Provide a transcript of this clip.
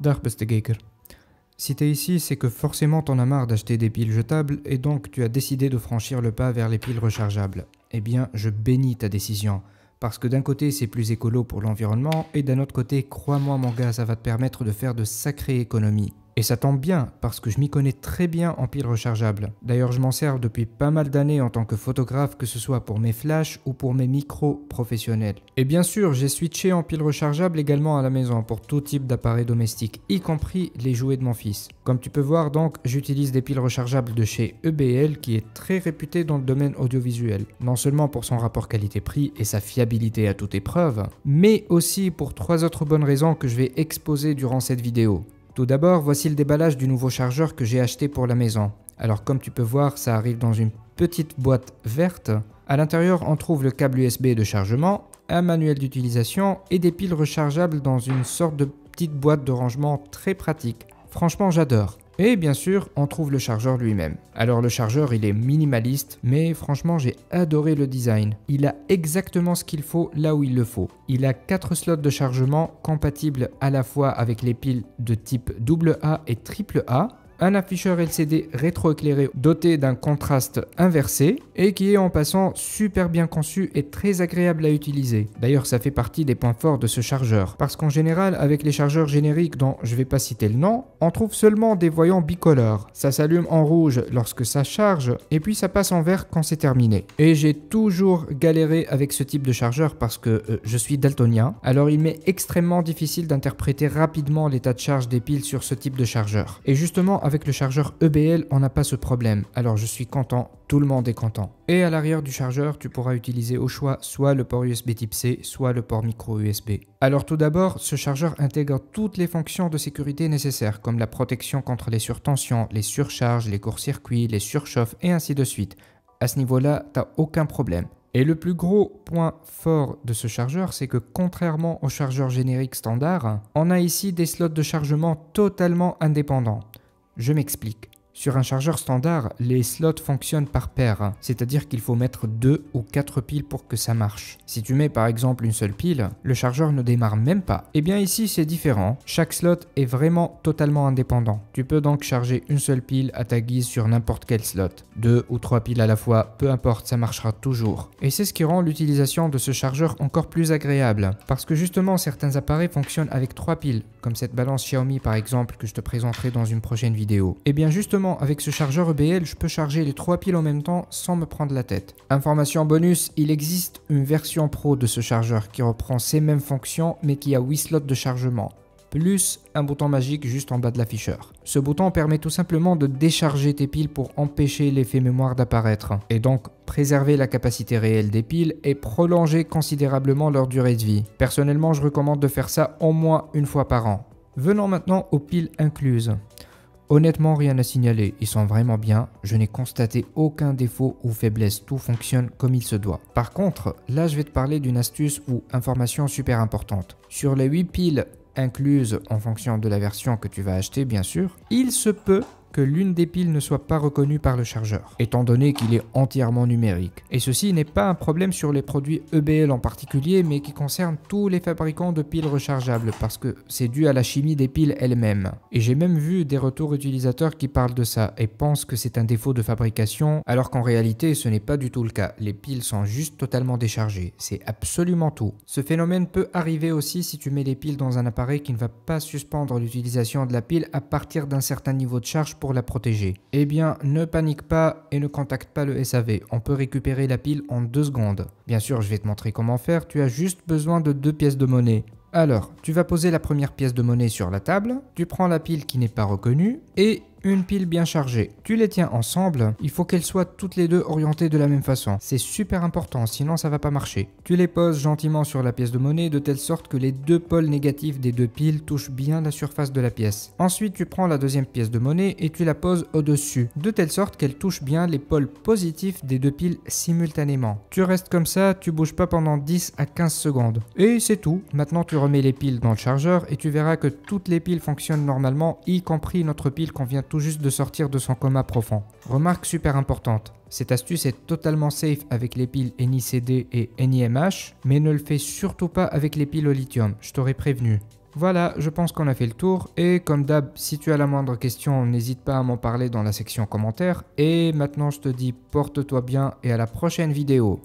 Dag beste kijker. Si t'es ici, c'est que forcément t'en as marre d'acheter des piles jetables et donc tu as décidé de franchir le pas vers les piles rechargeables. Eh bien, je bénis ta décision. Parce que d'un côté, c'est plus écolo pour l'environnement et d'un autre côté, crois-moi mon gars, ça va te permettre de faire de sacrées économies. Et ça tombe bien, parce que je m'y connais très bien en piles rechargeables. D'ailleurs, je m'en sers depuis pas mal d'années en tant que photographe, que ce soit pour mes flashs ou pour mes micros professionnels. Et bien sûr, j'ai switché en piles rechargeables également à la maison pour tout type d'appareils domestiques, y compris les jouets de mon fils. Comme tu peux voir donc, j'utilise des piles rechargeables de chez EBL qui est très réputé dans le domaine audiovisuel. Non seulement pour son rapport qualité-prix et sa fiabilité à toute épreuve, mais aussi pour 3 autres bonnes raisons que je vais exposer durant cette vidéo. Tout d'abord, voici le déballage du nouveau chargeur que j'ai acheté pour la maison. Alors comme tu peux voir, ça arrive dans une petite boîte verte. À l'intérieur, on trouve le câble USB de chargement, un manuel d'utilisation et des piles rechargeables dans une sorte de petite boîte de rangement très pratique. Franchement, j'adore. Et bien sûr, on trouve le chargeur lui-même. Alors le chargeur, il est minimaliste, mais franchement, j'ai adoré le design. Il a exactement ce qu'il faut là où il le faut. Il a 4 slots de chargement compatibles à la fois avec les piles de type AA et AAA, un afficheur LCD rétroéclairé doté d'un contraste inversé et qui est en passant super bien conçu et très agréable à utiliser. D'ailleurs, ça fait partie des points forts de ce chargeur parce qu'en général, avec les chargeurs génériques dont je vais pas citer le nom, on trouve seulement des voyants bicolores. Ça s'allume en rouge lorsque ça charge et puis ça passe en vert quand c'est terminé. Et j'ai toujours galéré avec ce type de chargeur parce que je suis daltonien, alors il m'est extrêmement difficile d'interpréter rapidement l'état de charge des piles sur ce type de chargeur. Et justement, avec le chargeur EBL, on n'a pas ce problème. Alors je suis content, tout le monde est content. Et à l'arrière du chargeur, tu pourras utiliser au choix soit le port USB type C, soit le port micro USB. Alors tout d'abord, ce chargeur intègre toutes les fonctions de sécurité nécessaires, comme la protection contre les surtensions, les surcharges, les courts-circuits, les surchauffes et ainsi de suite. À ce niveau-là, t'as aucun problème. Et le plus gros point fort de ce chargeur, c'est que contrairement au chargeur générique standard, on a ici des slots de chargement totalement indépendants. Je m'explique. Sur un chargeur standard, les slots fonctionnent par paire, c'est-à-dire qu'il faut mettre 2 ou 4 piles pour que ça marche. Si tu mets par exemple une seule pile, le chargeur ne démarre même pas. Et bien ici c'est différent, chaque slot est vraiment totalement indépendant. Tu peux donc charger une seule pile à ta guise sur n'importe quel slot. 2 ou 3 piles à la fois, peu importe, ça marchera toujours. Et c'est ce qui rend l'utilisation de ce chargeur encore plus agréable, parce que justement certains appareils fonctionnent avec 3 piles, comme cette balance Xiaomi par exemple que je te présenterai dans une prochaine vidéo. Et bien justement, avec ce chargeur EBL, je peux charger les 3 piles en même temps sans me prendre la tête. Information bonus, il existe une version pro de ce chargeur qui reprend ces mêmes fonctions mais qui a 8 slots de chargement, plus un bouton magique juste en bas de l'afficheur. Ce bouton permet tout simplement de décharger tes piles pour empêcher l'effet mémoire d'apparaître et donc préserver la capacité réelle des piles et prolonger considérablement leur durée de vie. Personnellement, je recommande de faire ça au moins une fois par an. Venons maintenant aux piles incluses. Honnêtement, rien à signaler, ils sont vraiment bien, je n'ai constaté aucun défaut ou faiblesse, tout fonctionne comme il se doit. Par contre, là je vais te parler d'une astuce ou information super importante. Sur les 8 piles incluses en fonction de la version que tu vas acheter bien sûr, il se peut que l'une des piles ne soit pas reconnue par le chargeur, étant donné qu'il est entièrement numérique. Et ceci n'est pas un problème sur les produits EBL en particulier, mais qui concerne tous les fabricants de piles rechargeables, parce que c'est dû à la chimie des piles elles-mêmes. Et j'ai même vu des retours utilisateurs qui parlent de ça, et pensent que c'est un défaut de fabrication, alors qu'en réalité ce n'est pas du tout le cas. Les piles sont juste totalement déchargées, c'est absolument tout. Ce phénomène peut arriver aussi si tu mets les piles dans un appareil qui ne va pas suspendre l'utilisation de la pile à partir d'un certain niveau de charge pour la protéger. Eh bien, ne panique pas et ne contacte pas le SAV. On peut récupérer la pile en 2 secondes. Bien sûr, je vais te montrer comment faire. Tu as juste besoin de 2 pièces de monnaie. Alors, tu vas poser la première pièce de monnaie sur la table. Tu prends la pile qui n'est pas reconnue et une pile bien chargée. Tu les tiens ensemble, il faut qu'elles soient toutes les deux orientées de la même façon. C'est super important, sinon ça va pas marcher. Tu les poses gentiment sur la pièce de monnaie de telle sorte que les 2 pôles négatifs des 2 piles touchent bien la surface de la pièce. Ensuite, tu prends la deuxième pièce de monnaie et tu la poses au-dessus, de telle sorte qu'elle touche bien les pôles positifs des 2 piles simultanément. Tu restes comme ça, tu bouges pas pendant 10 à 15 secondes. Et c'est tout. Maintenant, tu remets les piles dans le chargeur et tu verras que toutes les piles fonctionnent normalement, y compris notre pile qu'on vient tout juste de sortir de son coma profond. Remarque super importante, cette astuce est totalement safe avec les piles NiCd et NiMH, mais ne le fais surtout pas avec les piles au lithium, je t'aurais prévenu. Voilà, je pense qu'on a fait le tour et comme d'hab, si tu as la moindre question, n'hésite pas à m'en parler dans la section commentaires. Et maintenant je te dis porte-toi bien et à la prochaine vidéo.